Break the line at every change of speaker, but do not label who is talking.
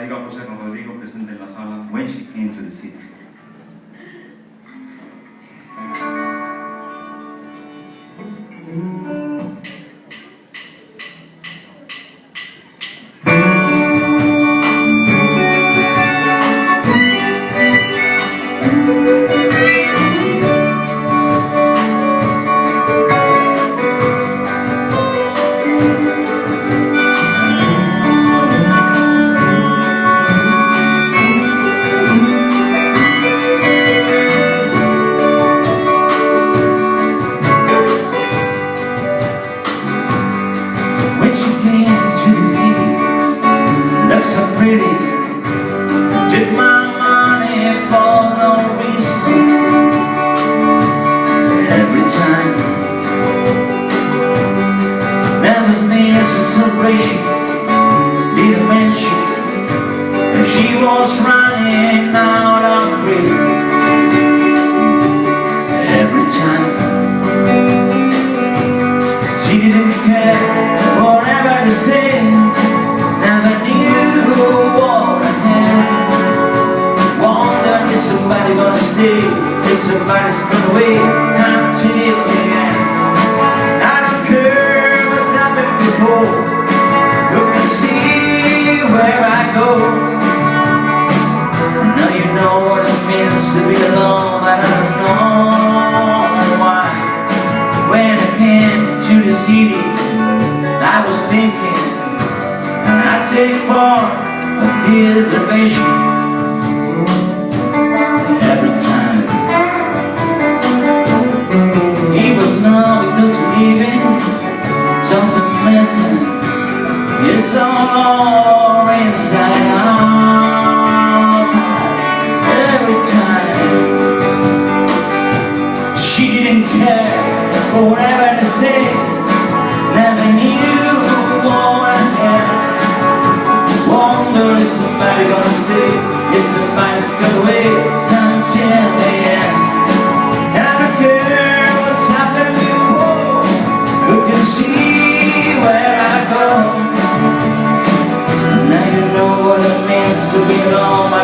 Radica José Rodrigo, presente en la sala.
When she came to the city. So pretty, took my money for no reason. Every time, never miss a celebration, didn't mention that she was running out of prison. Every time, she didn't care whatever they said. Never knew what I had. Wonder if somebody gonna stay, if somebody's gonna wait until the end. I don't care what's happened before. You can see where I go. Now you know what it means to be alone, but I don't know why. When I came to the city, I was thinking I take part of his salvation. Every time he was numb because of leaving, something missing. It's all inside out. Every time she didn't care for whatever they said. Never knew what I had. Wonder if somebody gonna stay, if somebody's gonna wait until the end. I don't care what's happened before. You can see where I go. Now you know what it means to be alone.